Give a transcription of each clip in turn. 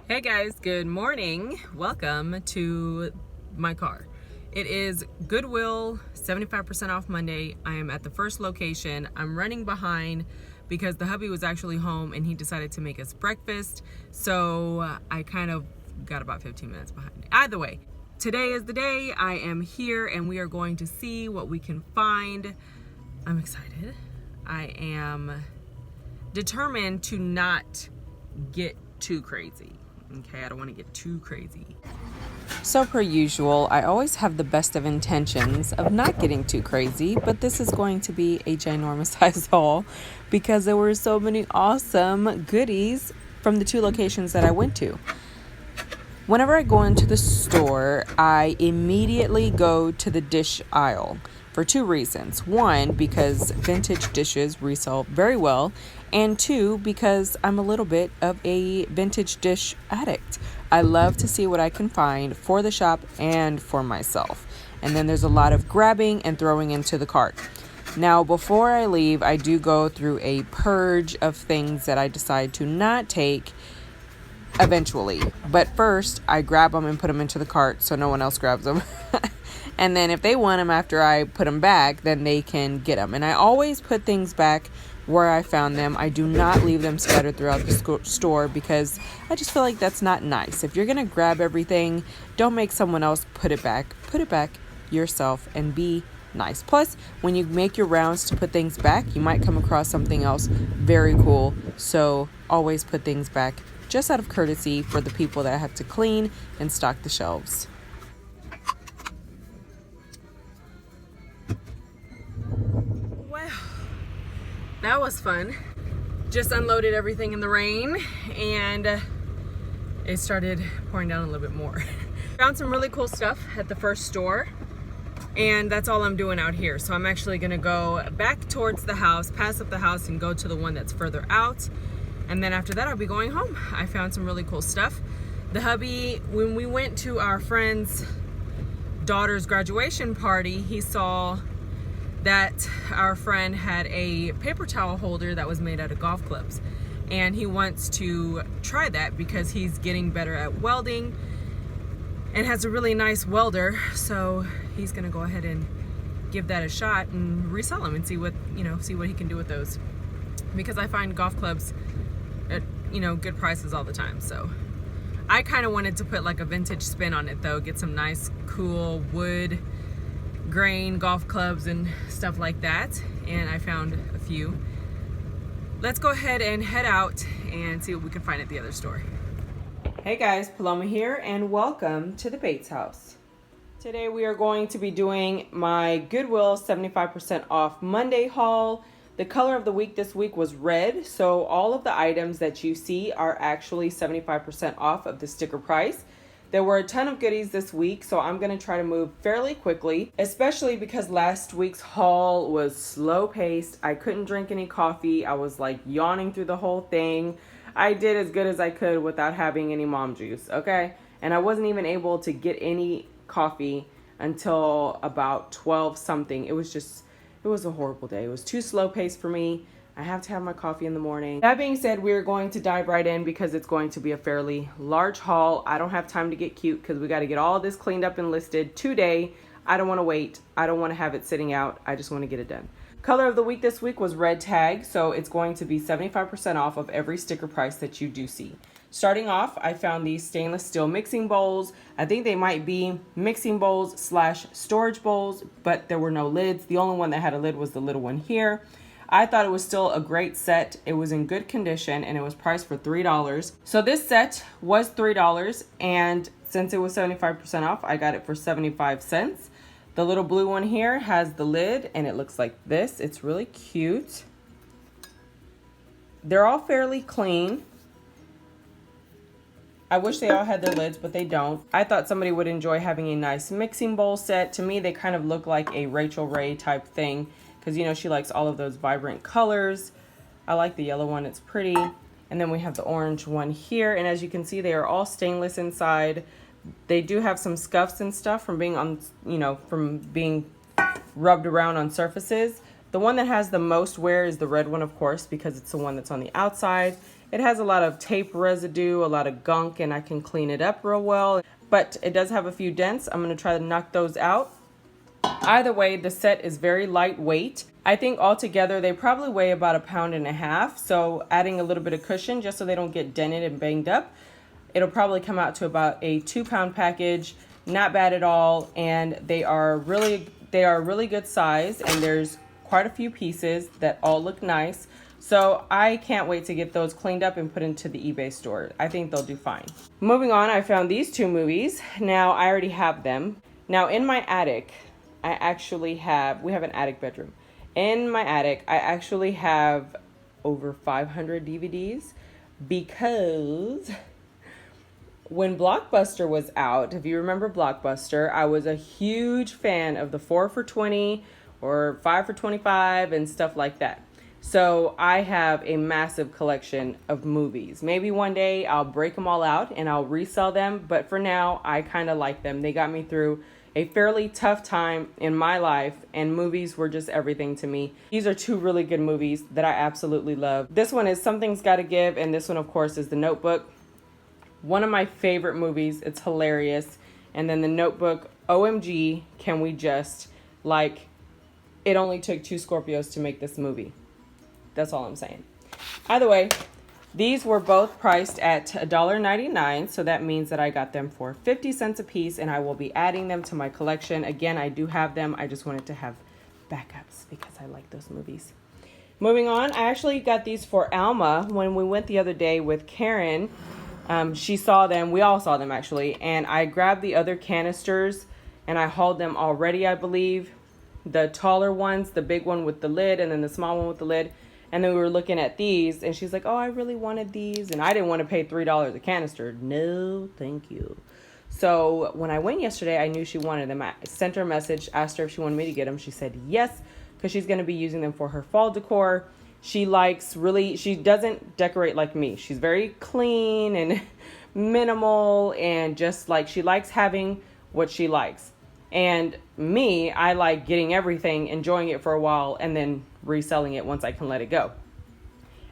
Hey guys, good morning. Welcome to my car. It is Goodwill, 75% off Monday. I am at the first location. I'm running behind because the hubby was actually home and he decided to make us breakfast. So I kind of got about 15 minutes behind. Either way, today is the day. I am here and we are going to see what we can find. I'm excited. I am determined to not get too crazy. Okay, I don't want to get too crazy. So per usual, I always have the best of intentions of not getting too crazy, but this is going to be a ginormous size haul because there were so many awesome goodies from the two locations that I went to. Whenever I go into the store, I immediately go to the dish aisle for two reasons. One, because vintage dishes resell very well, and two, because I'm a little bit of a vintage dish addict. I love to see what I can find for the shop and for myself. And then there's a lot of grabbing and throwing into the cart. Now, before I leave, I do go through a purge of things that I decide to not take eventually. But first, I grab them and put them into the cart so no one else grabs them. And then if they want them after I put them back, then they can get them. And I always put things back where I found them. I do not leave them scattered throughout the store because I just feel like that's not nice. If you're going to grab everything, don't make someone else put it back. Put it back yourself and be nice. Plus, when you make your rounds to put things back, you might come across something else very cool. So always put things back just out of courtesy for the people that have to clean and stock the shelves. That was fun. Just unloaded everything in the rain and it started pouring down a little bit more. Found some really cool stuff at the first store and that's all I'm doing out here. So I'm actually gonna go back towards the house, pass up the house and go to the one that's further out. And then after that, I'll be going home. I found some really cool stuff. The hubby, when we went to our friend's daughter's graduation party, he saw that our friend had a paper towel holder that was made out of golf clubs. And he wants to try that because he's getting better at welding and has a really nice welder. So he's gonna go ahead and give that a shot and resell them and see what he can do with those. Because I find golf clubs at, good prices all the time. So I kind of wanted to put like a vintage spin on it though, get some nice cool wood grain golf clubs and stuff like that, and I found a few. Let's go ahead and head out and see what we can find at the other store. Hey guys, Paloma here and welcome to the Bates house. Today we are going to be doing my Goodwill 75% off Monday haul. The color of the week this week was red, so all of the items that you see are actually 75% off of the sticker price. There were a ton of goodies this week, so I'm going to try to move fairly quickly, especially because last week's haul was slow paced. I couldn't drink any coffee. I was like yawning through the whole thing. I did as good as I could without having any mom juice, okay? And I wasn't even able to get any coffee until about 12 something. It was a horrible day. It was too slow paced for me. I have to have my coffee in the morning. That being said, we're going to dive right in because it's going to be a fairly large haul. I don't have time to get cute because we got to get all this cleaned up and listed today. I don't want to wait. I don't want to have it sitting out. I just want to get it done. Color of the week this week was red tag, so it's going to be 75% off of every sticker price that you do see. Starting off, I found these stainless steel mixing bowls. I think they might be mixing bowls / storage bowls, but there were no lids. The only one that had a lid was the little one here. I thought it was still a great set. It was in good condition and it was priced for $3. So this set was $3 and since it was 75% off, I got it for 75 cents. The little blue one here has the lid and it looks like this. It's really cute. They're all fairly clean. I wish they all had their lids, but they don't. I thought somebody would enjoy having a nice mixing bowl set. To me, they kind of look like a Rachel Ray type thing because, she likes all of those vibrant colors. I like the yellow one. It's pretty. And then we have the orange one here. And as you can see, they are all stainless inside. They do have some scuffs and stuff from being on, from being rubbed around on surfaces. The one that has the most wear is the red one, of course, because it's the one that's on the outside. It has a lot of tape residue, a lot of gunk, and I can clean it up real well. But it does have a few dents. I'm going to try to knock those out. Either way, the set is very lightweight. I think altogether they probably weigh about 1.5 pounds. So adding a little bit of cushion just so they don't get dented and banged up, it'll probably come out to about a 2-pound package. Not bad at all, and they are really good size, and there's quite a few pieces that all look nice. So I can't wait to get those cleaned up and put into the eBay store. I think they'll do fine. Moving on, I found these 2 movies. Now I already have them. Now in my attic, we have an attic bedroom. In my attic, I actually have over 500 DVDs because when Blockbuster was out, if you remember Blockbuster, I was a huge fan of the 4 for $20 or 5 for $25 and stuff like that. So I have a massive collection of movies. Maybe one day I'll break them all out and I'll resell them, but for now, I kind of like them. They got me through a fairly tough time in my life, and movies were just everything to me. These are 2 really good movies that I absolutely love. This one is Something's Gotta Give, and this one, of course, is The Notebook. One of my favorite movies. It's hilarious. And then The Notebook, OMG, can we just, like, it only took 2 Scorpios to make this movie. That's all I'm saying. Either way, these were both priced at $1.99, so that means that I got them for 50 cents a piece, and I will be adding them to my collection. Again, I do have them. I just wanted to have backups because I like those movies. Moving on, I actually got these for Alma when we went the other day with Karen. She saw them. We all saw them, actually, and I grabbed the other canisters, and I hauled them already, I believe. The taller ones, the big one with the lid, and then the small one with the lid. And then we were looking at these, and she's like, oh, I really wanted these. And I didn't want to pay $3 a canister. No, thank you. So when I went yesterday, I knew she wanted them. I sent her a message, asked her if she wanted me to get them. She said yes, because she's going to be using them for her fall decor. She doesn't decorate like me. She's very clean and minimal, and just like, she likes having what she likes. And me, I like getting everything, enjoying it for a while, and then reselling it once I can let it go.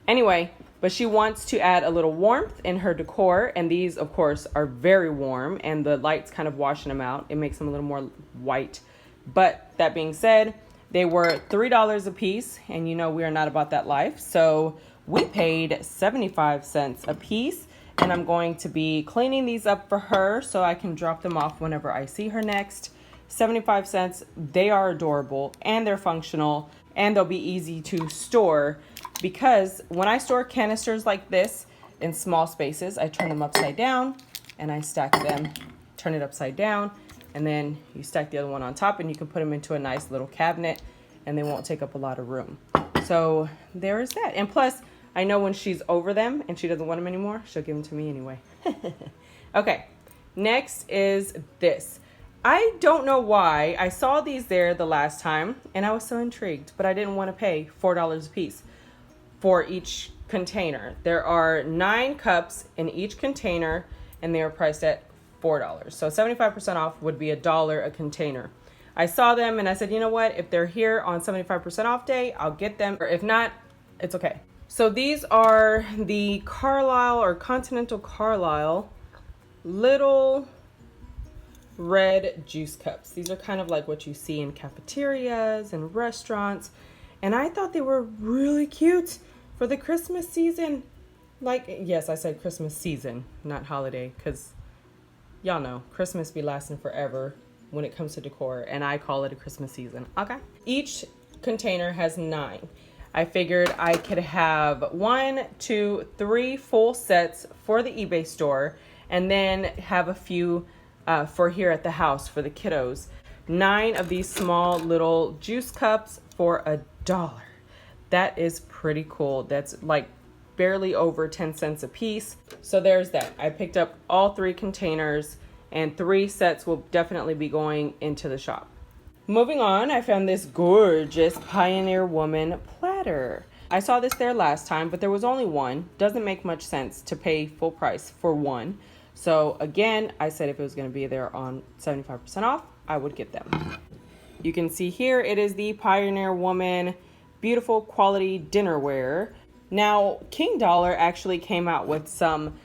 Anyway, but she wants to add a little warmth in her decor, and these, of course, are very warm, and the light's kind of washing them out. It makes them a little more white. But that being said, they were $3 a piece, and you know we are not about that life. So we paid 75 cents a piece, and I'm going to be cleaning these up for her so I can drop them off whenever I see her next. 75 cents. They are adorable, and they're functional, and they'll be easy to store, because when I store canisters like this in small spaces, I turn them upside down and I stack them, turn it upside down, and then you stack the other one on top, and you can put them into a nice little cabinet, and they won't take up a lot of room. So there is that. And plus, I know when she's over them and she doesn't want them anymore, she'll give them to me anyway. Okay, next is this. I don't know why. I saw these there the last time, and I was so intrigued, but I didn't want to pay $4 a piece for each container. There are 9 cups in each container, and they are priced at $4. So 75% off would be $1 a container. I saw them, and I said, you know what? If they're here on 75% off day, I'll get them. Or if not, it's okay. So these are the Carlisle or Continental Carlisle little red juice cups. These are kind of like what you see in cafeterias and restaurants, and I thought they were really cute for the Christmas season. Like, yes, I said Christmas season, not holiday, because y'all know Christmas be lasting forever when it comes to decor, and I call it a Christmas season. Okay, each container has 9. I figured I could have 1, 2, 3 full sets for the eBay store, and then have a few for here at the house for the kiddos. 9 of these small little juice cups for $1. That is pretty cool. That's like barely over 10 cents a piece. So there's that. I picked up all 3 containers, and 3 sets will definitely be going into the shop. Moving on, I found this gorgeous Pioneer Woman platter. I saw this there last time, but there was only one. Doesn't make much sense to pay full price for one. So again, I said if it was going to be there on 75% off, I would get them. You can see here, it is the Pioneer Woman Beautiful Quality Dinnerware. Now, King Dollar actually came out with some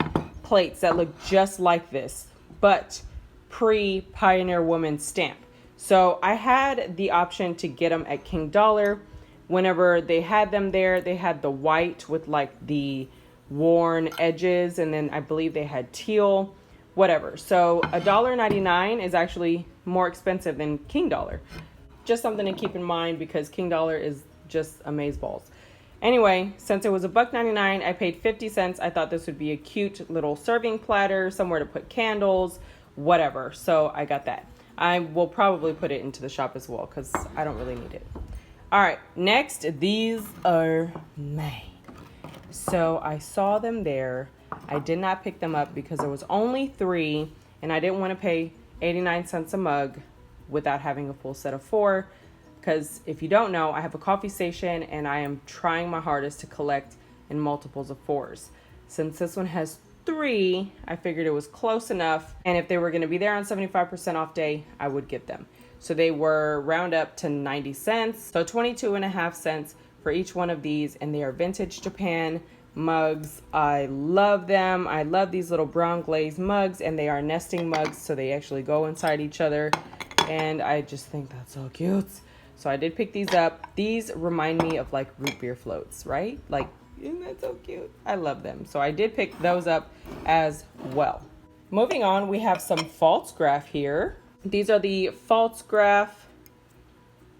plates that look just like this, but pre-Pioneer Woman stamp. So I had the option to get them at King Dollar. Whenever they had them there, they had the white with like the worn edges, and then I believe they had teal, whatever. So $1.99 is actually more expensive than King Dollar. Just something to keep in mind because King Dollar is just amazeballs. Anyway, since it was $1.99, I paid 50 cents. I thought this would be a cute little serving platter, somewhere to put candles, whatever. So I got that. I will probably put it into the shop as well because I don't really need it. All right, next, these are mine. So I saw them there. I did not pick them up because there was only 3 and I didn't want to pay 89 cents a mug without having a full set of 4. Because if you don't know, I have a coffee station and I am trying my hardest to collect in multiples of 4s. Since this one has 3, I figured it was close enough. And if they were going to be there on 75% off day, I would get them. So they were round up to 90 cents. So 22.5 cents for each one of these. And they are vintage Japan mugs. I love them. I love these little brown glazed mugs, and they are nesting mugs. So they actually go inside each other. And I just think that's so cute. So I did pick these up. These remind me of like root beer floats, right? Like, isn't that so cute? I love them. So I did pick those up as well. Moving on, we have some false graph here. These are the false graph,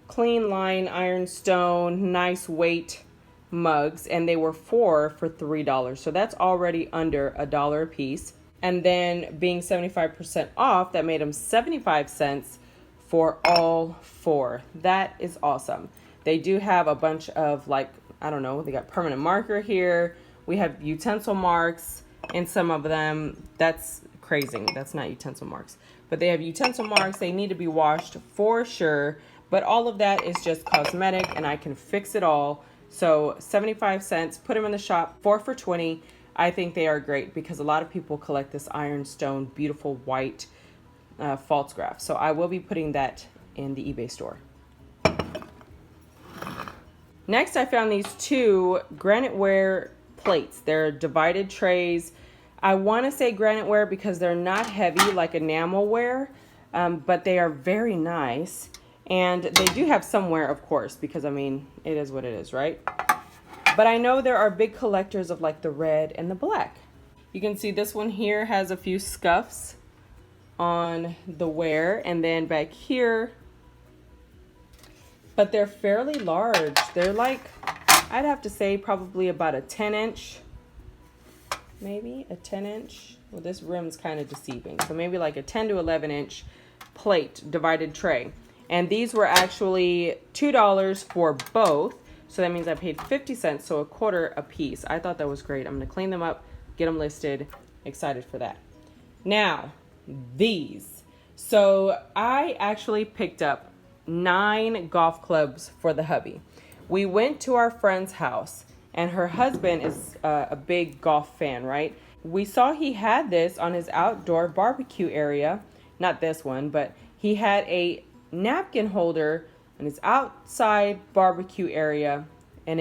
clean line, ironstone, nice weight mugs. And they were 4 for $3. So that's already under $1 a piece. And then being 75% off, that made them 75 cents for all 4. That is awesome. They do have a bunch of like, I don't know, they got permanent marker here. We have utensil marks in some of them. That's crazy. That's not utensil marks. But they have utensil marks. They need to be washed for sure. But all of that is just cosmetic and I can fix it all. So 75 cents, put them in the shop, 4 for 20. I think they are great because a lot of people collect this ironstone, beautiful white false graph. So I will be putting that in the eBay store. Next, I found these 2 graniteware plates. They're divided trays. I want to say graniteware because they're not heavy like enamelware, but they are very nice. And they do have some wear, of course, because I mean, it is what it is, right? But I know there are big collectors of like the red and the black. You can see this one here has a few scuffs on the wear, and then back here, but they're fairly large. They're like, I'd have to say probably about a 10-inch, maybe a 10-inch. Well, this rim's kind of deceiving. So maybe like a 10 to 11-inch plate divided tray. And these were actually $2 for both. So that means I paid 50 cents, so a quarter a piece. I thought that was great. I'm gonna clean them up, get them listed. Excited for that. Now, these. So I actually picked up 9 golf clubs for the hubby. We went to our friend's house and her husband is a big golf fan, right? We saw he had this on his outdoor barbecue area. Not this one, but he had a napkin holder in his outside barbecue area, and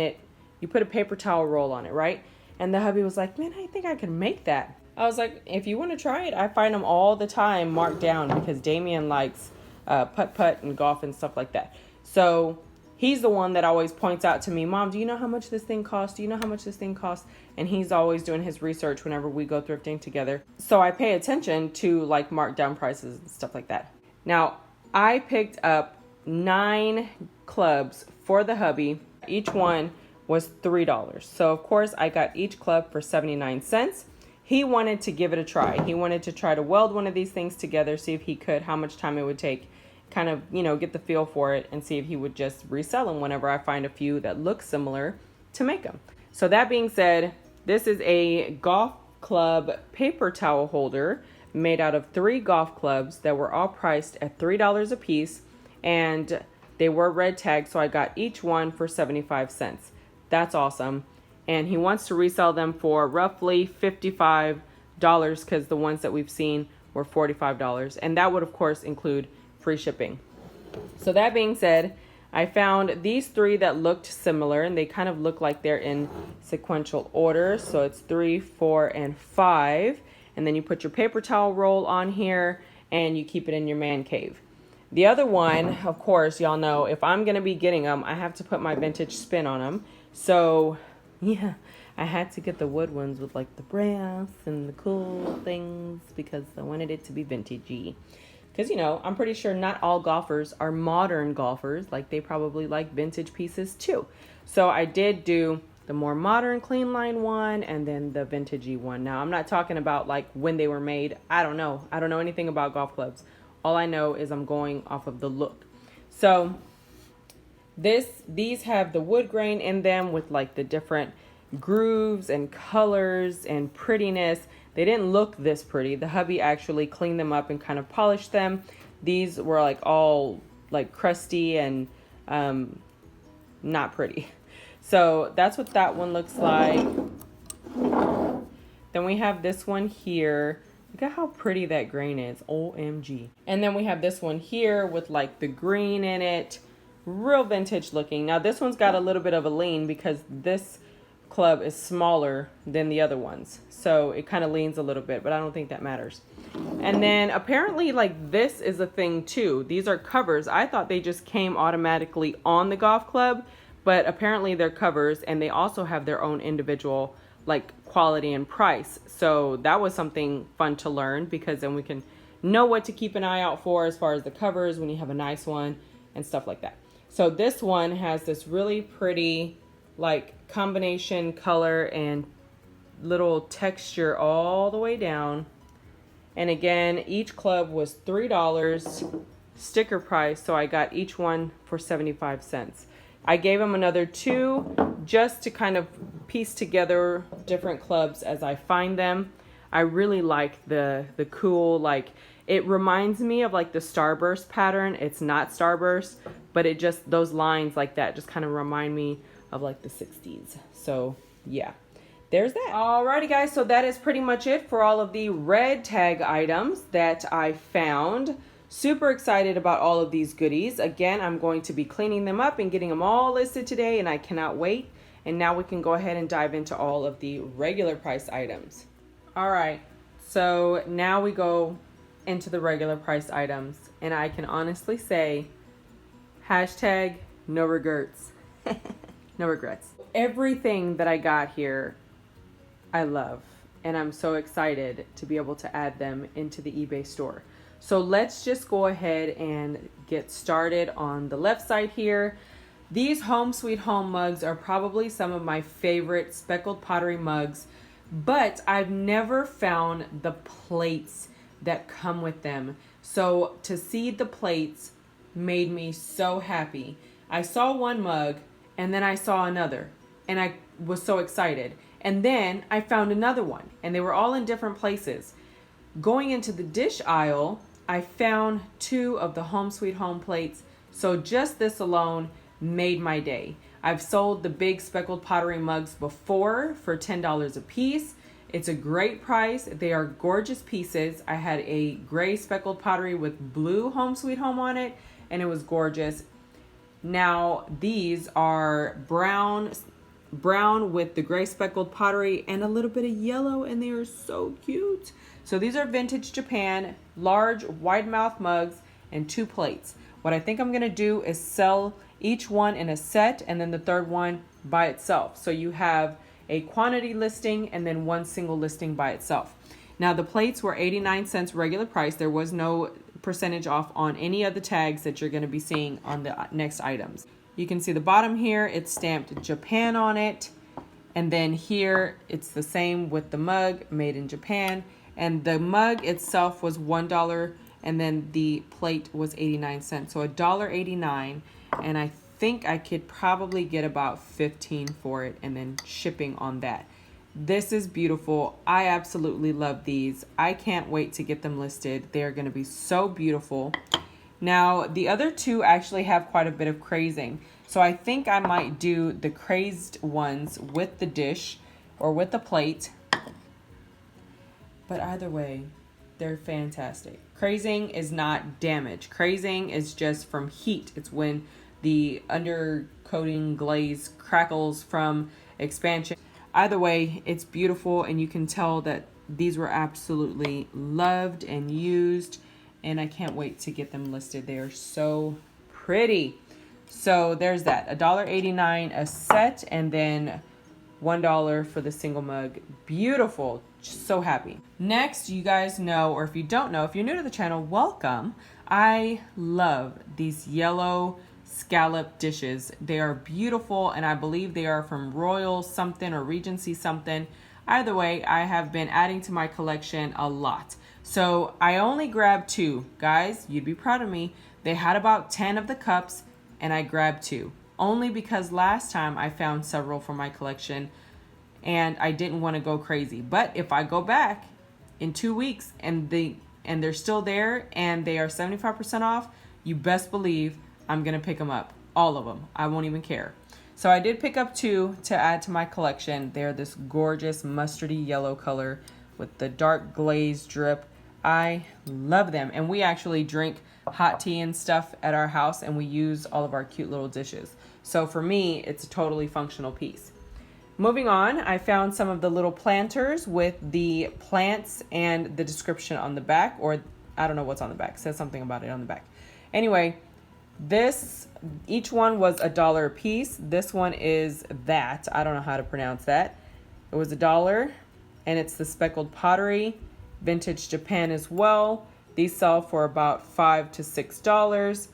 you put a paper towel roll on it, right? And the hubby was like, man, I think I can make that. I was like, if you want to try it, I find them all the time marked down because Damien likes putt-putt and golf and stuff like that. So he's the one that always points out to me, Mom, do you know how much this thing costs? Do you know how much this thing costs? And he's always doing his research whenever we go thrifting together. So I pay attention to like marked down prices and stuff like that. Now, I picked up 9 clubs for the hubby. Each one was $3. So of course I got each club for 79 cents. He wanted to give it a try. He wanted to try to weld one of these things together, see if he could, how much time it would take, kind of, get the feel for it and see if he would just resell them whenever I find a few that look similar to make them. So that being said, this is a golf club paper towel holder made out of 3 golf clubs that were all priced at $3 a piece, and they were red tagged, so I got each one for 75 cents. That's awesome. And he wants to resell them for roughly $55 because the ones that we've seen were $45. And that would, of course, include free shipping. So that being said, I found these three that looked similar, and they kind of look like they're in sequential order. So it's 3, 4, and 5. And then you put your paper towel roll on here and you keep it in your man cave. The other one, of course, y'all know if I'm going to be getting them, I have to put my vintage spin on them. So yeah, I had to get the wood ones with like the brass and the cool things because I wanted it to be vintagey. Because, you know, I'm pretty sure not all golfers are modern golfers. Like, they probably like vintage pieces too. So I did do the more modern clean line one and then the vintagey one. Now, I'm not talking about like when they were made. I don't know. I don't know anything about golf clubs. All I know is I'm going off of the look. So these have the wood grain in them with like the different grooves and colors and prettiness. They didn't look this pretty. The hubby actually cleaned them up and kind of polished them. These were like all like crusty and not pretty. So that's what that one looks like. Then we have this one here. Look at how pretty that grain is. OMG. And then we have this one here with like the green in it. Real vintage looking. Now this one's got a little bit of a lean because this club is smaller than the other ones, so it kind of leans a little bit, but I don't think that matters. And then apparently like this is a thing too. These are covers. I thought they just came automatically on the golf club, but apparently they're covers, and they also have their own individual like quality and price. So that was something fun to learn, because then we can know what to keep an eye out for as far as the covers when you have a nice one and stuff like that. So this one has this really pretty like combination color and little texture all the way down. And again, each club was $3 sticker price, so I got each one for 75 cents. I gave him another 2 just to kind of piece together different clubs as I find them. I really like the cool, like, it reminds me of like the Starburst pattern. It's not Starburst, but it just, those lines like that just kind of remind me of like the 60s. So yeah, there's that. Alrighty guys, so that is pretty much it for all of the red tag items that I found. Super excited about all of these goodies. Again, I'm going to be cleaning them up and getting them all listed today, and I cannot wait. And now we can go ahead and dive into all of the regular price items. All right, so now we go into the regular price items, and I can honestly say, hashtag no regrets. No regrets. Everything that I got here, I love, and I'm so excited to be able to add them into the eBay store. So let's just go ahead and get started on the left side here. These Home Sweet Home mugs are probably some of my favorite speckled pottery mugs, but I've never found the plates that come with them. So to see the plates made me so happy. I saw one mug and then I saw another, and I was so excited. And then I found another one, and they were all in different places. Going into the dish aisle, I found 2 of the Home Sweet Home plates. So just this alone made my day. I've sold the big speckled pottery mugs before for $10 a piece. It's a great price. They are gorgeous pieces. I had a gray speckled pottery with blue Home Sweet Home on it, and it was gorgeous. Now these are brown with the gray speckled pottery and a little bit of yellow, and they are so cute. So these are vintage Japan, large wide mouth mugs and 2 plates. What I think I'm gonna do is sell each one in a set, and then the third one by itself. So you have a quantity listing and then one single listing by itself. Now the plates were 89 cents regular price. There was no percentage off on any of the tags that you're going to be seeing on the next items. You can see the bottom here, it's stamped Japan on it, and then here it's the same with the mug, made in Japan, and the mug itself was $1, and then the plate was 89 cents, so $1.89, and I think I could probably get about 15 for it, and then shipping on that. This is beautiful. I absolutely love these. I can't wait to get them listed. They're going to be so beautiful. Now, the other 2 actually have quite a bit of crazing. So I think I might do the crazed ones with the dish or with the plate. But either way, they're fantastic. Crazing is not damage. Crazing is just from heat. It's when the undercoating glaze crackles from expansion. Either way, it's beautiful, and you can tell that these were absolutely loved and used, and I can't wait to get them listed. They are so pretty. So there's that, $1.89 a set, and then $1 for the single mug. Beautiful. Just so happy. Next, you guys know, or if you don't know, if you're new to the channel, welcome. I love these yellow scallop dishes. They are beautiful, and I believe they are from Royal something or Regency something. Either way, I have been adding to my collection a lot. So I only grabbed 2. Guys, you'd be proud of me. They had about 10 of the cups, and I grabbed 2. Only because last time I found several for my collection, and I didn't want to go crazy. But if I go back in 2 weeks and they're still there and they are 75% off, you best believe I'm going to pick them up. All of them. I won't even care. So I did pick up 2 to add to my collection. They're this gorgeous mustardy yellow color with the dark glaze drip. I love them. And we actually drink hot tea and stuff at our house, and we use all of our cute little dishes. So for me, it's a totally functional piece. Moving on, I found some of the little planters with the plants and the description on the back, or I don't know what's on the back. It says something about it on the back. Anyway, each one was $1 a piece. This one is that. I don't know how to pronounce that. It was $1, and it's the speckled pottery, vintage Japan as well. These sell for about $5 to $6.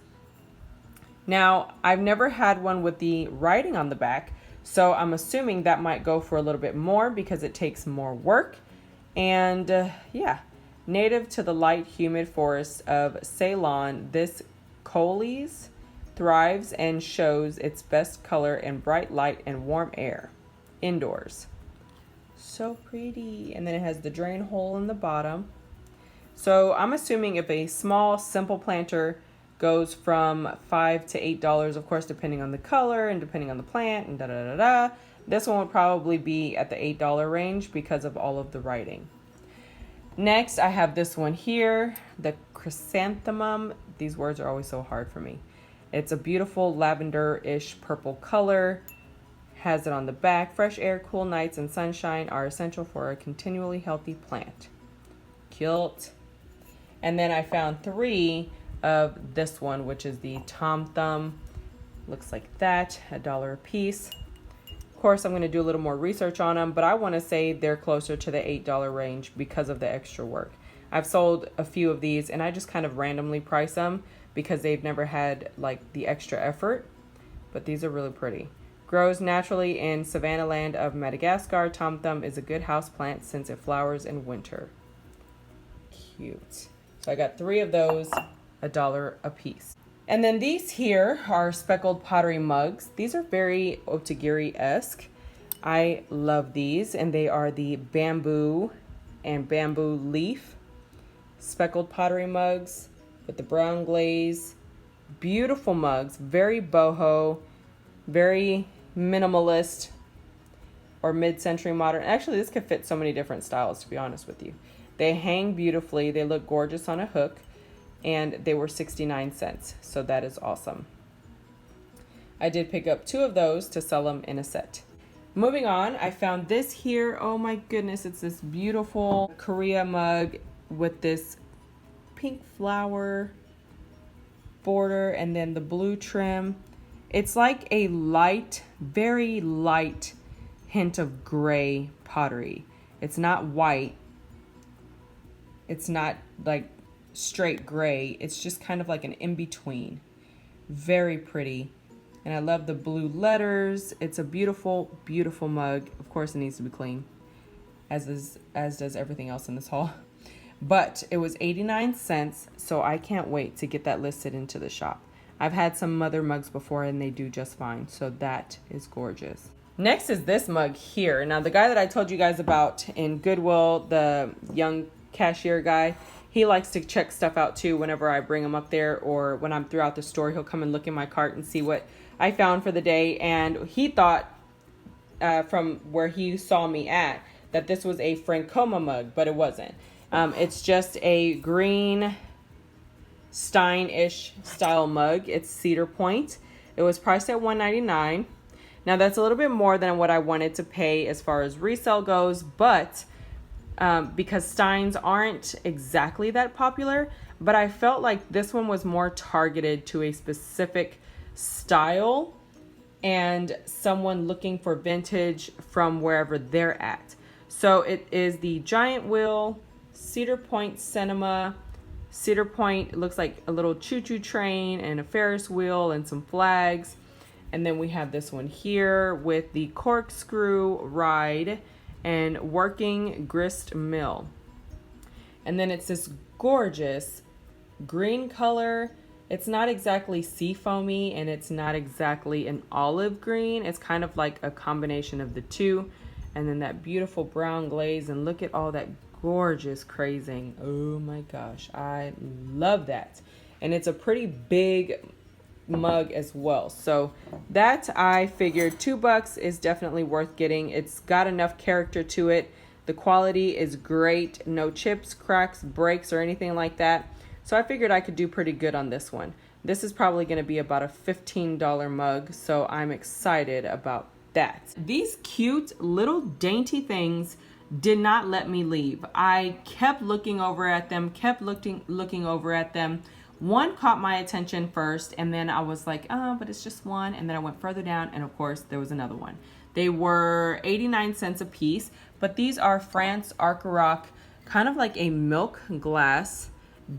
Now, I've never had one with the writing on the back, so I'm assuming that might go for a little bit more because it takes more work. And yeah, native to the light, humid forests of Ceylon, this Coles thrives and shows its best color in bright light and warm air indoors. So pretty. And then it has the drain hole in the bottom. So I'm assuming if a small simple planter goes from $5 to $8, of course, depending on the color and depending on the plant and da-da-da-da, this one would probably be at the $8 range because of all of the writing. Next, I have this one here, the Chrysanthemum. These words are always so hard for me. It's a beautiful lavender-ish purple color. Has it on the back. Fresh air, cool nights, and sunshine are essential for a continually healthy plant. Cute. And then I found 3 of this one, which is the Tom Thumb. Looks like that, $1 a piece. Of course, I'm going to do a little more research on them, but I want to say they're closer to the $8 range because of the extra work. I've sold a few of these, and I just kind of randomly price them because they've never had like the extra effort, but these are really pretty. Grows naturally in savanna land of Madagascar. Tom Thumb is a good house plant since it flowers in winter. Cute. So I got 3 of those, $1 a piece. And then these here are speckled pottery mugs. These are very otagiri-esque. I love these, and they are the bamboo and bamboo leaf speckled pottery mugs with the brown glaze. Beautiful mugs, very boho, very minimalist or mid-century modern. Actually, this could fit so many different styles, to be honest with you. They hang beautifully. They look gorgeous on a hook. And they were 69 cents, so that is awesome. I did pick up 2 of those to sell them in a set. Moving on, I found this here. Oh my goodness, it's this beautiful Korea mug with this pink flower border and then the blue trim. It's like a light, very light hint of gray pottery. It's not white. It's not like straight gray. It's just kind of like an in-between. Very pretty. And I love the blue letters. It's a beautiful, beautiful mug. Of course, it needs to be clean, as does everything else in this haul. But it was 89 cents, so I can't wait to get that listed into the shop. I've had some other mugs before, and they do just fine, so that is gorgeous. Next is this mug here. Now, the guy that I told you guys about in Goodwill, the young cashier guy, he likes to check stuff out too whenever I bring him up there, or when I'm throughout the store, he'll come and look in my cart and see what I found for the day. And he thought from where he saw me at that this was a Francoma mug, but it wasn't. It's just a green Stein-ish style mug. It's cedar point. It was priced at $1.99. Now that's a little bit more than what I wanted to pay as far as resale goes, but because Steins aren't exactly that popular, but I felt like this one was more targeted to a specific style and someone looking for vintage from wherever they're at. So it is the Giant Wheel, Cedar Point Cinema. Cedar Point, it looks like a little choo-choo train and a Ferris wheel and some flags. And then we have this one here with the corkscrew ride and working grist mill. And then it's this gorgeous green color. It's not exactly sea foamy and it's not exactly an olive green. It's kind of like a combination of the two. And then that beautiful brown glaze, and look at all that gorgeous crazing. Oh my gosh, I love that. And it's a pretty big mug as well. So that, I figured $2 is definitely worth getting. It's got enough character to it. The quality is great. No chips, cracks, breaks, or anything like that. So I figured I could do pretty good on this one. This is probably going to be about a $15 mug, so I'm excited about that. These cute little dainty things did not let me leave. I kept looking over at them, looking over at them. One caught my attention first, and then I was like, oh, but it's just one. And then I went further down, and of course, there was another one. They were 89 cents a piece, but these are France Arcaroc, kind of like a milk glass,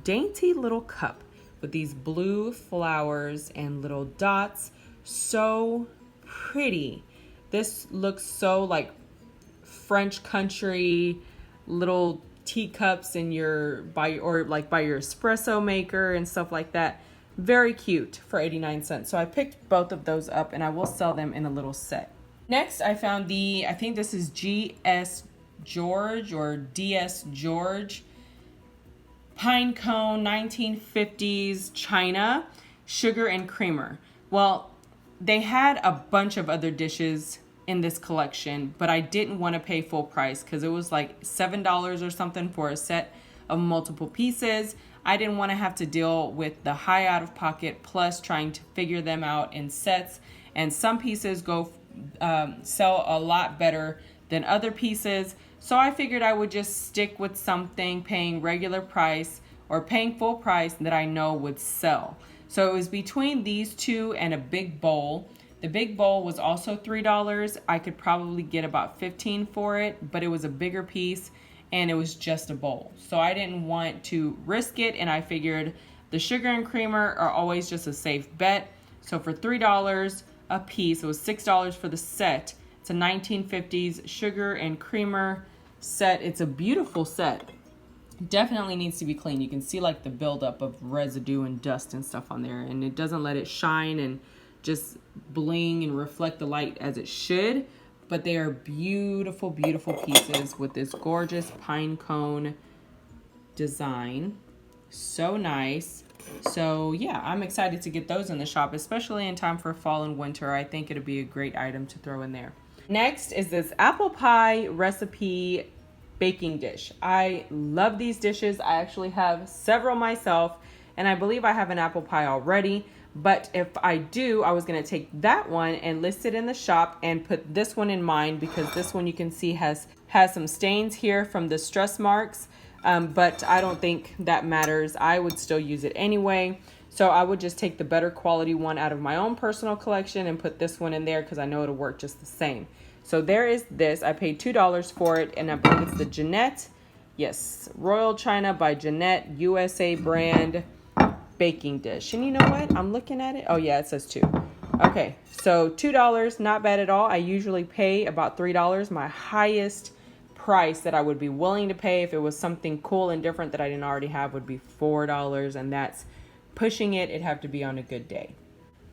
dainty little cup with these blue flowers and little dots. So pretty. This looks so like French country, little teacups in your by your espresso maker and stuff like that. Very cute for 89 cents. So I picked both of those up and I will sell them in a little set. Next, I found I think this is GS George or DS George pine cone 1950s china sugar and creamer. Well, they had a bunch of other dishes in this collection, but I didn't want to pay full price because it was like $7 or something for a set of multiple pieces. I didn't want to have to deal with the high out of pocket plus trying to figure them out in sets. And some pieces go sell a lot better than other pieces. So I figured I would just stick with something paying regular price or paying full price that I know would sell. So it was between these two and a big bowl. The big bowl was also $3. I could probably get about $15 for it, but it was a bigger piece and it was just a bowl. So I didn't want to risk it, and I figured the sugar and creamer are always just a safe bet. So for $3 a piece, it was $6 for the set. It's a 1950s sugar and creamer set. It's a beautiful set. Definitely needs to be clean. You can see like the buildup of residue and dust and stuff on there, and it doesn't let it shine and just bling and reflect the light as it should. But they are beautiful, beautiful pieces with this gorgeous pine cone design. So nice. So yeah, I'm excited to get those in the shop, especially in time for fall and winter. I think it'll be a great item to throw in there. Next is this apple pie recipe baking dish. I love these dishes. I actually have several myself, and I believe I have an apple pie already. But if I do, I was going to take that one and list it in the shop and put this one in mine, because this one you can see has some stains here from the stress marks. But I don't think that matters. I would still use it anyway. So I would just take the better quality one out of my own personal collection and put this one in there because I know it'll work just the same. So there is this. I paid $2 for it, and I believe it's the Jeanette. Yes, Royal China by Jeanette, USA brand baking dish. And you know what? I'm looking at it. Oh yeah, it says 2. Okay, so $2, not bad at all. I usually pay about $3. My highest price that I would be willing to pay if it was something cool and different that I didn't already have would be $4, and that's pushing it. It'd have to be on a good day.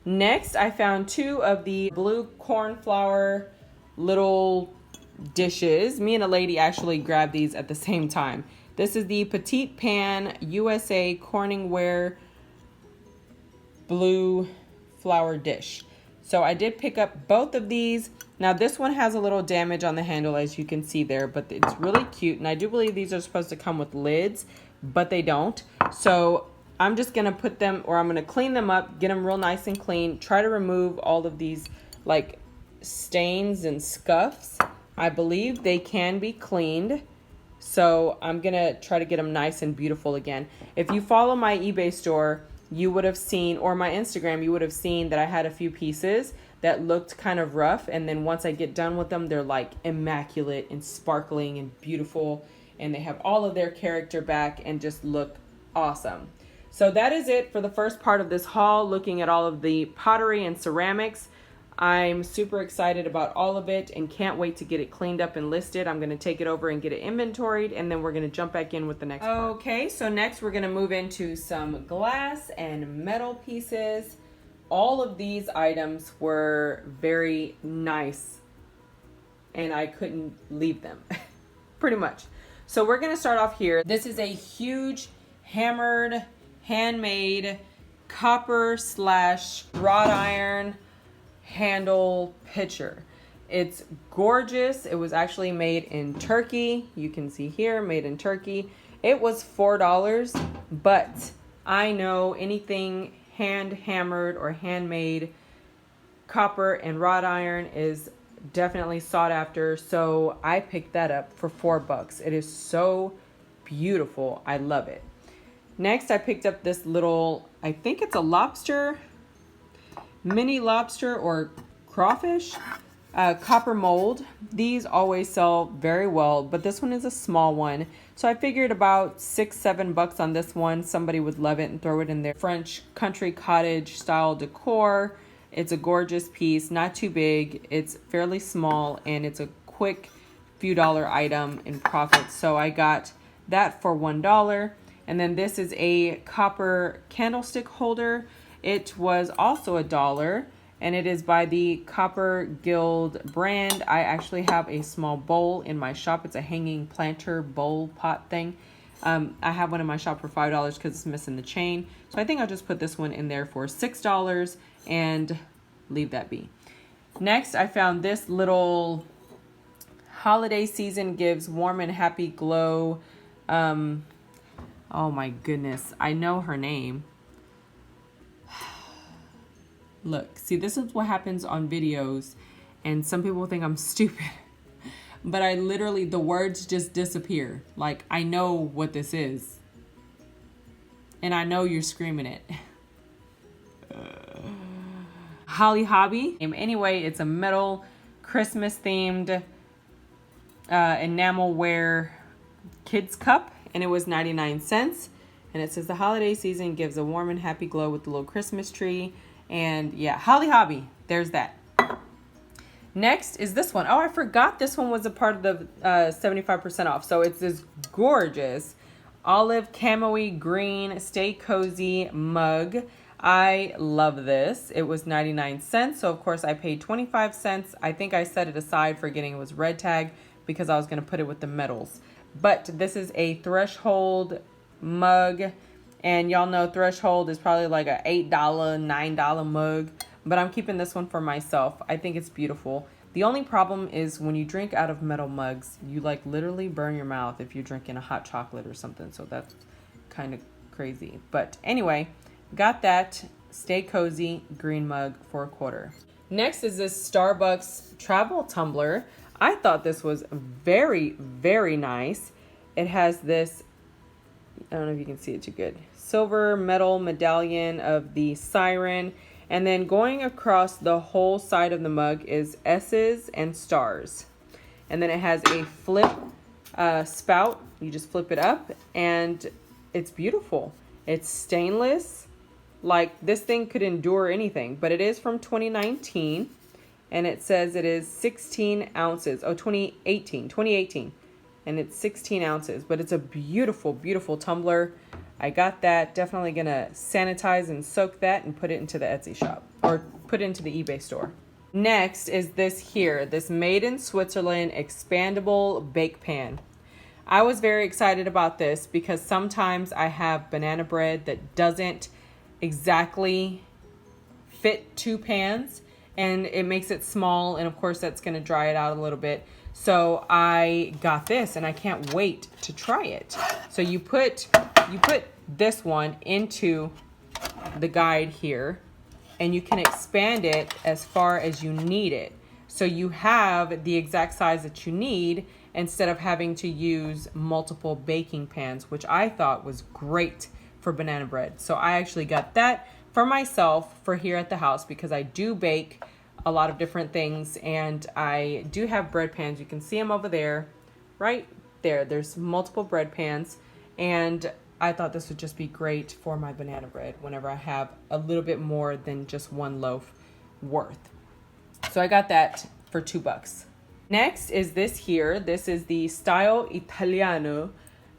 Next, I found 2 of the blue cornflower little dishes. Me and a lady actually grabbed these at the same time. This is the Petite Pan USA Corningware blue flower dish. So I did pick up both of these. Now this one has a little damage on the handle, as you can see there, but it's really cute. And I do believe these are supposed to come with lids, but they don't. So I'm just gonna put them, or I'm gonna clean them up, get them real nice and clean, try to remove all of these like stains and scuffs. I believe they can be cleaned. So I'm gonna try to get them nice and beautiful again. If you follow my eBay store, you would have seen, or my Instagram, you would have seen that I had a few pieces that looked kind of rough. And then once I get done with them, they're like immaculate and sparkling and beautiful. And they have all of their character back and just look awesome. So that is it for the first part of this haul, looking at all of the pottery and ceramics. I'm super excited about all of it and can't wait to get it cleaned up and listed. I'm going to take it over and get it inventoried, and then we're going to jump back in with the next part. Okay, so next we're going to move into some glass and metal pieces. All of these items were very nice and I couldn't leave them pretty much. So we're going to start off here. This is a huge hammered, handmade copper / wrought iron handle pitcher. It's gorgeous. It was actually made in Turkey. You can see here, made in Turkey. It was $4, but I know anything hand hammered or handmade copper and wrought iron is definitely sought after. So I picked that up for $4. It is so beautiful. I love it. Next, I picked up this little, I think it's a lobster, mini lobster or crawfish, copper mold. These always sell very well, but this one is a small one. So I figured about $6-7 on this one. Somebody would love it and throw it in their French country cottage style decor. It's a gorgeous piece, not too big. It's fairly small and it's a quick few dollar item in profit. So I got that for $1. And then this is a copper candlestick holder. It was also $1 and it is by the Copper Guild brand. I actually have a small bowl in my shop. It's a hanging planter bowl pot thing. I have one in my shop for $5 because it's missing the chain. So I think I'll just put this one in there for $6 and leave that be. Next, I found this little holiday season gives warm and happy glow. Oh my goodness, I know her name. Look, see, this is what happens on videos and some people think I'm stupid. But I literally, the words just disappear. Like, I know what this is. And I know you're screaming it. Holly Hobby. Anyway, it's a metal Christmas themed enamelware kids cup. And it was 99 cents. And it says the holiday season gives a warm and happy glow with the little Christmas tree. And yeah, Holly Hobby. There's that. Next is this one. Oh, I forgot this one was a part of the 75% off. So it's this gorgeous olive camo-y green stay cozy mug. I love this. It was 99 cents. So of course I paid 25 cents. I think I set it aside forgetting it was red tag because I was going to put it with the metals. But this is a Threshold mug. And y'all know Threshold is probably like a $8, $9 mug. But I'm keeping this one for myself. I think it's beautiful. The only problem is when you drink out of metal mugs, you like literally burn your mouth if you're drinking a hot chocolate or something. So that's kind of crazy. But anyway, got that Stay Cozy green mug for $1. Next is this Starbucks travel tumbler. I thought this was very, very nice. It has this, I don't know if you can see it too good, silver metal medallion of the siren. And then going across the whole side of the mug is S's and stars. And then it has a flip spout. You just flip it up and it's beautiful. It's stainless. Like this thing could endure anything, but it is from 2019. And it says it is 16 ounces. Oh, 2018. And it's 16 ounces, but it's a beautiful, beautiful tumbler. I got that. Definitely gonna sanitize and soak that and put it into the Etsy shop or put it into the eBay store. Next is this here, this made in Switzerland expandable bake pan. I was very excited about this because sometimes I have banana bread that doesn't exactly fit 2 pans and it makes it small, and of course that's gonna dry it out a little bit. So I got this and I can't wait to try it. So you put you put this one into the guide here, and you can expand it as far as you need it. So you have the exact size that you need instead of having to use multiple baking pans, which I thought was great for banana bread. So I actually got that for myself for here at the house because I do bake a lot of different things, and I do have bread pans. You can see them over there, right there. There's multiple bread pans, and I thought this would just be great for my banana bread whenever I have a little bit more than just one loaf worth. So I got that for $2. Next is this here. This is the Style Italiano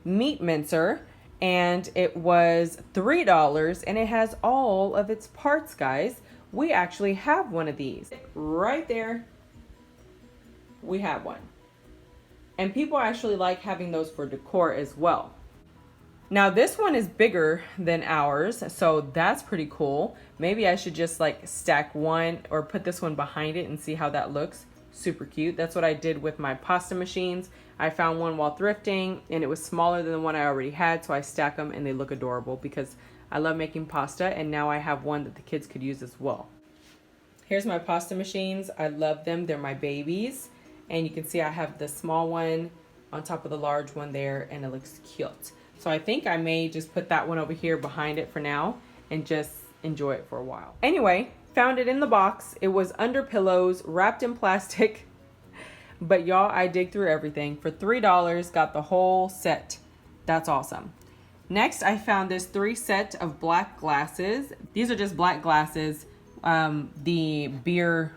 meat mincer, and it was $3, and it has all of its parts, guys. We actually have one of these right there. We have one, and people actually like having those for decor as well. Now this one is bigger than ours, so that's pretty cool. Maybe I should just like stack one or put this one behind it and see how that looks. Super cute. That's what I did with my pasta machines. I found one while thrifting, and it was smaller than the one I already had, so I stack them and they look adorable because I love making pasta, and now I have one that the kids could use as well. Here's my pasta machines. I love them. They're my babies, and you can see I have the small one on top of the large one there, and it looks cute. So I think I may just put that one over here behind it for now and just enjoy it for a while. Anyway, found it in the box. It was under pillows, wrapped in plastic. But y'all, I dig through everything. For $3, got the whole set. That's awesome. Next, I found this 3 set of black glasses. These are just black glasses. The beer,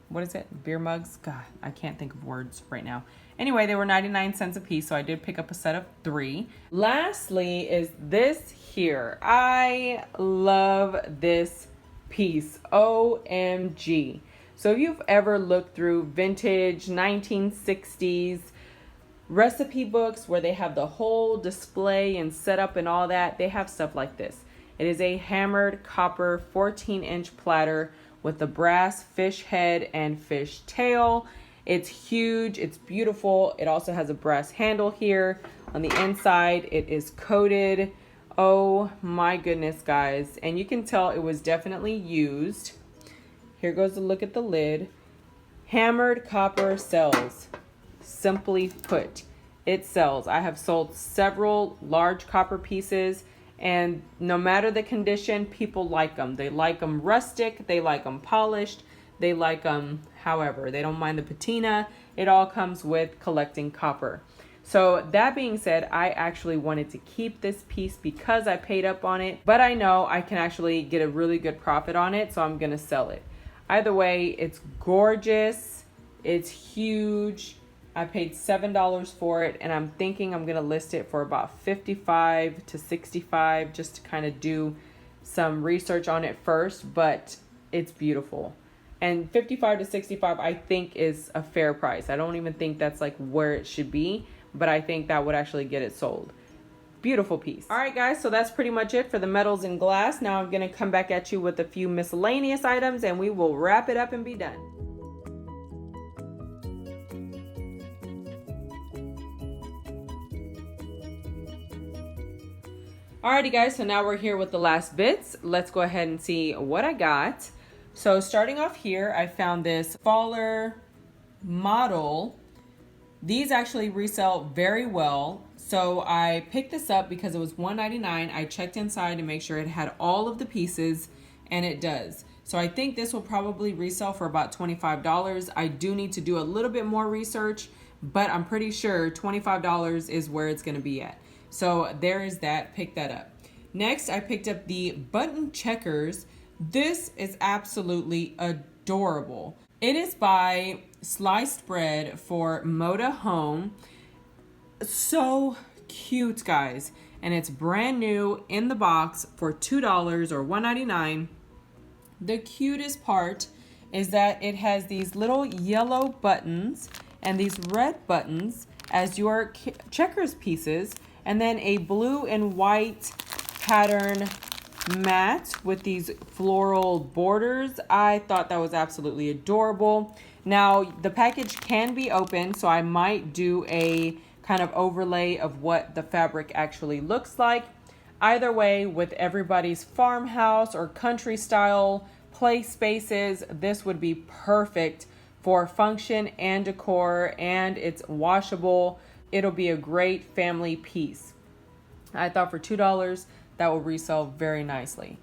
what is it? Beer mugs? God, I can't think of words right now. Anyway, they were 99 cents a piece, so I did pick up a set of 3. Lastly is this here. I love this piece. OMG. So if you've ever looked through vintage 1960s recipe books where they have the whole display and setup and all that, they have stuff like this. It is a hammered copper 14-inch platter with a brass fish head and fish tail. It's huge. It's beautiful. It also has a brass handle here. On the inside, it is coated. Oh my goodness, guys. And you can tell it was definitely used. Here goes a look at the lid. Hammered copper sells. Simply put, it sells. I have sold several large copper pieces, and no matter the condition, people like them. They like them rustic. They like them polished. They like them however. They don't mind the patina. It all comes with collecting copper. So that being said, I actually wanted to keep this piece because I paid up on it, but I know I can actually get a really good profit on it, so I'm gonna sell it. Either way, it's gorgeous. It's huge. I paid $7 for it, and I'm thinking I'm gonna list it for about $55 to $65 just to kind of do some research on it first, but it's beautiful. And $55 to $65 I think is a fair price. I don't even think that's like where it should be, but I think that would actually get it sold. Beautiful piece. All right, guys, so that's pretty much it for the metals and glass. Now I'm gonna come back at you with a few miscellaneous items, and we will wrap it up and be done. Alrighty, guys, so now we're here with the last bits. Let's go ahead and see what I got. So starting off here, I found this Faller model. These actually resell very well. So I picked this up because it was $1.99. I checked inside to make sure it had all of the pieces, and it does. So I think this will probably resell for about $25. I do need to do a little bit more research, but I'm pretty sure $25 is where it's gonna be at. So there is that, pick that up. Next, I picked up the button checkers. This is absolutely adorable. It is by Sliced Bread for Moda Home. So cute, guys. And it's brand new in the box for $2 or $1.99. The cutest part is that it has these little yellow buttons and these red buttons as your checkers pieces, and then a blue and white pattern mat with these floral borders. I thought that was absolutely adorable. Now, the package can be opened, so I might do a kind of overlay of what the fabric actually looks like. Either way, with everybody's farmhouse or country style play spaces, this would be perfect for function and decor, and it's washable. It'll be a great family piece. I thought for $2 that will resell very nicely.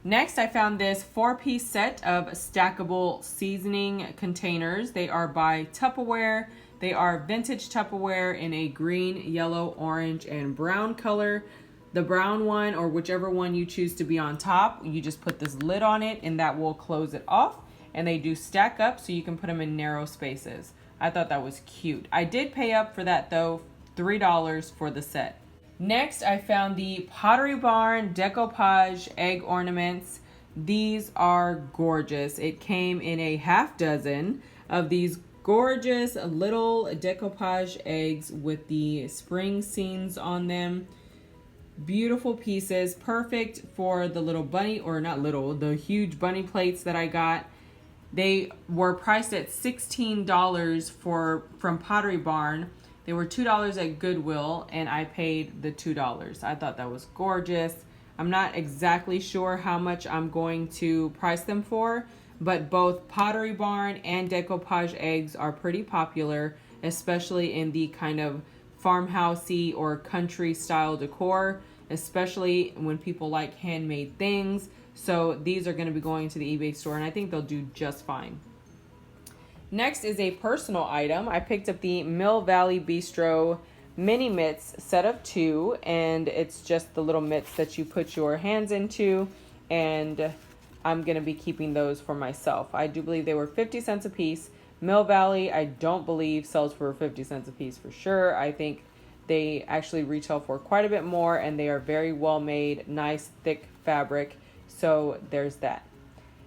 Next, I found this 4-piece set of stackable seasoning containers. They are by Tupperware. They are vintage Tupperware in a green, yellow, orange, and brown color. The brown one, or whichever one you choose to be on top, you just put this lid on it and that will close it off. And they do stack up so you can put them in narrow spaces. I thought that was cute. I did pay up for that though, $3 for the set. Next, I found the Pottery Barn Decoupage egg ornaments. These are gorgeous. It came in a half dozen of these gorgeous little decoupage eggs with the spring scenes on them. Beautiful pieces, perfect for the little bunny, or not little, the huge bunny plates that I got. They were priced at $16 from Pottery Barn. They were $2 at Goodwill, and I paid the $2. I thought that was gorgeous. I'm not exactly sure how much I'm going to price them for, but both Pottery Barn and Decoupage eggs are pretty popular, especially in the kind of farmhousey or country style decor, especially when people like handmade things. So these are going to be going to the eBay store, and I think they'll do just fine. Next is a personal item. I picked up the Mill Valley Bistro mini mitts set of 2, and it's just the little mitts that you put your hands into, and I'm going to be keeping those for myself. I do believe they were 50 cents a piece. Mill Valley, I don't believe sells for 50 cents a piece for sure. I think they actually retail for quite a bit more, and they are very well made, nice thick fabric. So there's that.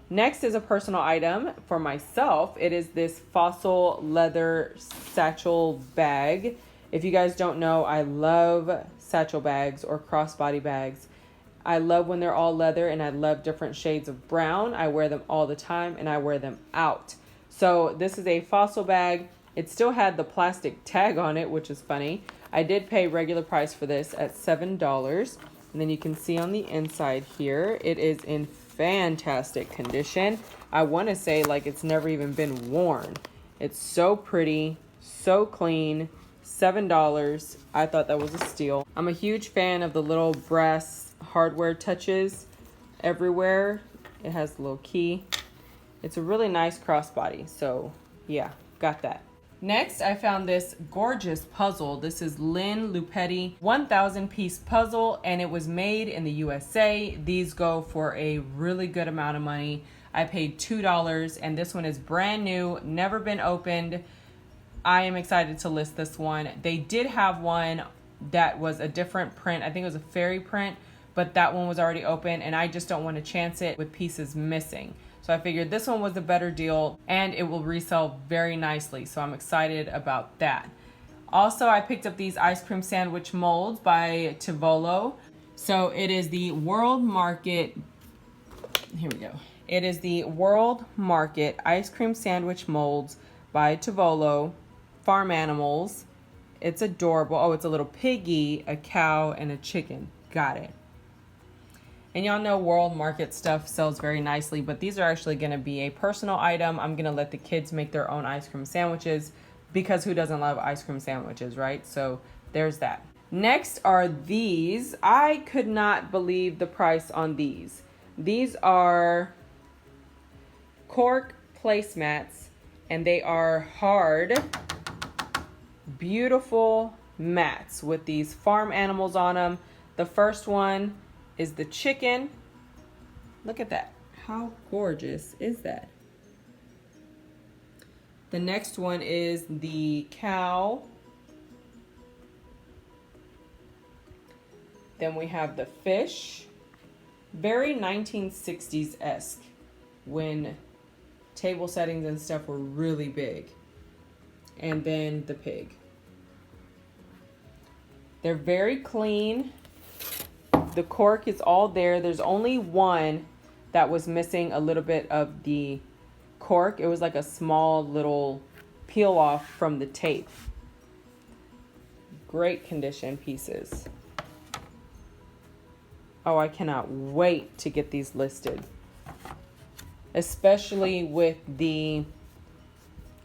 Next is a personal item for myself. It is this fossil leather satchel bag. If you guys don't know, I love satchel bags or crossbody bags. I love when they're all leather, and I love different shades of brown. I wear them all the time, and I wear them out. So this is a fossil bag. It still had the plastic tag on it, which is funny. I did pay regular price for this at $7. And then you can see on the inside here, it is in fantastic condition. I want to say like it's never even been worn. It's so pretty, so clean. $7. I thought that was a steal. I'm a huge fan of the little brass hardware touches everywhere. It has a little key. It's a really nice crossbody. So yeah, got that. Next, I found this gorgeous puzzle. This is Lynn Lupetti 1,000 piece puzzle, and it was made in the USA. These go for a really good amount of money. I paid $2, and this one is brand new, never been opened. I am excited to list this one. They did have one that was a different print. I think it was a fairy print, but that one was already open, and I just don't want to chance it with pieces missing. So I figured this one was a better deal, and it will resell very nicely. So I'm excited about that. Also, I picked up these ice cream sandwich molds by Tavolo. So it is the World Market, here we go. It is the World Market ice cream sandwich molds by Tavolo, farm animals. It's adorable. Oh, it's a little piggy, a cow, and a chicken. Got it. And y'all know World Market stuff sells very nicely, but these are actually going to be a personal item. I'm going to let the kids make their own ice cream sandwiches, because who doesn't love ice cream sandwiches, right? So there's that. Next are these. I could not believe the price on these. These are Cork Placemats, and they are hard, beautiful mats with these farm animals on them. The first one is the chicken. Look at that. How gorgeous is that? The next one is the cow. Then we have the fish. Very 1960s-esque, when table settings and stuff were really big. And then the pig. They're very clean. The cork is all there. There's only one that was missing a little bit of the cork. It was like a small little peel off from the tape. Great condition pieces. Oh, I cannot wait to get these listed. Especially with the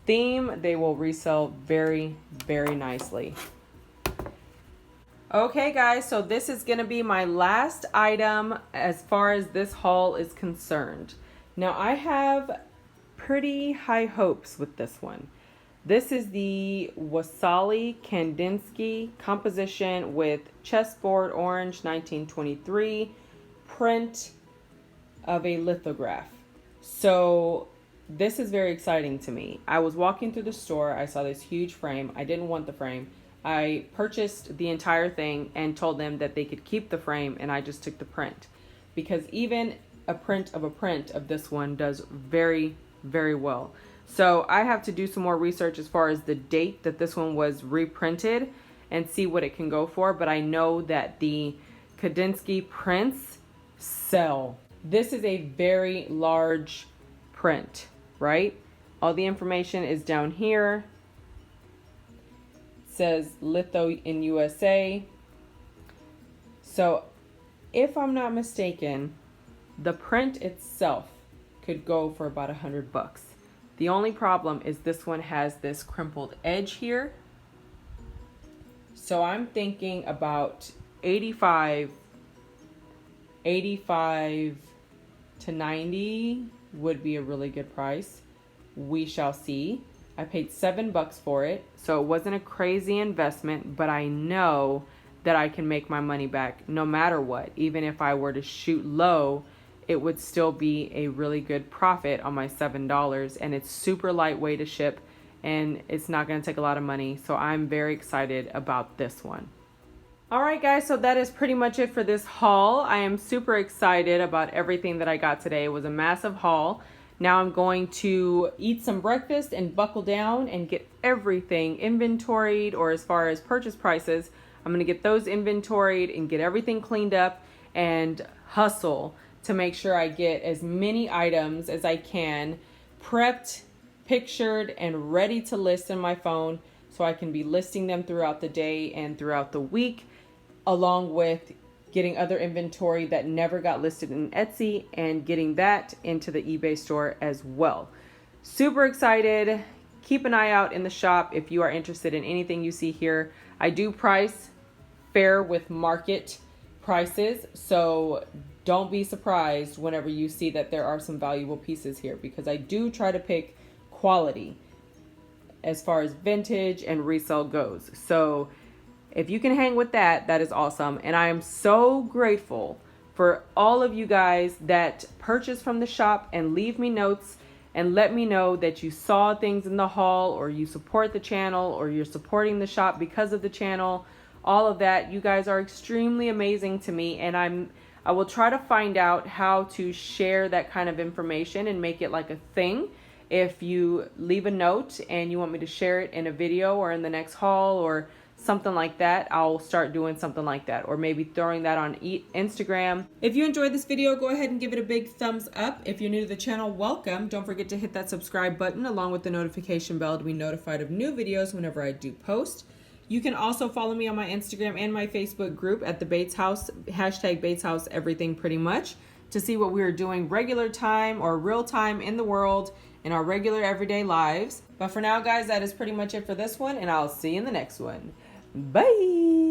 theme, they will resell very, very nicely. Okay guys, so this is gonna be my last item as far as this haul is concerned. Now I have pretty high hopes with this one. This is the Wasali Kandinsky composition with chessboard orange 1923 print of a lithograph. So this is very exciting to me. I was walking through the store, I saw this huge frame. I didn't want the frame. I purchased the entire thing and told them that they could keep the frame, and I just took the print. Because even a print of this one does very, very well. So I have to do some more research as far as the date that this one was reprinted and see what it can go for. But I know that the Kandinsky prints sell. This is a very large print, right? All the information is down here. It says litho in USA. So if I'm not mistaken, the print itself could go for about $100. The only problem is this one has this crumpled edge here. So I'm thinking about 85 to 90 would be a really good price. We shall see. I paid $7 for it, so it wasn't a crazy investment, but I know that I can make my money back no matter what. Even if I were to shoot low, it would still be a really good profit on my $7, and it's super lightweight to ship, and it's not going to take a lot of money. So I'm very excited about this one. All right, guys, so that is pretty much it for this haul. I am super excited about everything that I got today. It was a massive haul. Now I'm going to eat some breakfast and buckle down and get everything inventoried, or as far as purchase prices, I'm going to get those inventoried and get everything cleaned up and hustle to make sure I get as many items as I can prepped, pictured, and ready to list in my phone, so I can be listing them throughout the day and throughout the week, along with getting other inventory that never got listed in Etsy and getting that into the eBay store as well. Super excited. Keep an eye out in the shop if you are interested in anything you see here. I do price fair with market prices, so don't be surprised whenever you see that there are some valuable pieces here, because I do try to pick quality as far as vintage and resale goes. So if you can hang with that, that is awesome. And I am so grateful for all of you guys that purchase from the shop and leave me notes and let me know that you saw things in the haul, or you support the channel, or you're supporting the shop because of the channel. All of that, you guys are extremely amazing to me, and I will try to find out how to share that kind of information and make it like a thing. If you leave a note and you want me to share it in a video or in the next haul or something like that, I'll start doing something like that, or maybe throwing that on Instagram. If you enjoyed this video, go ahead and give it a big thumbs up. If you're new to the channel, welcome. Don't forget to hit that subscribe button along with the notification bell to be notified of new videos whenever I do post. You can also follow me on my Instagram and my Facebook group at the Bates House, hashtag Bates House everything pretty much, to see what we're doing regular time or real time in the world in our regular everyday lives. But for now, guys, that is pretty much it for this one, and I'll see you in the next one. Bye.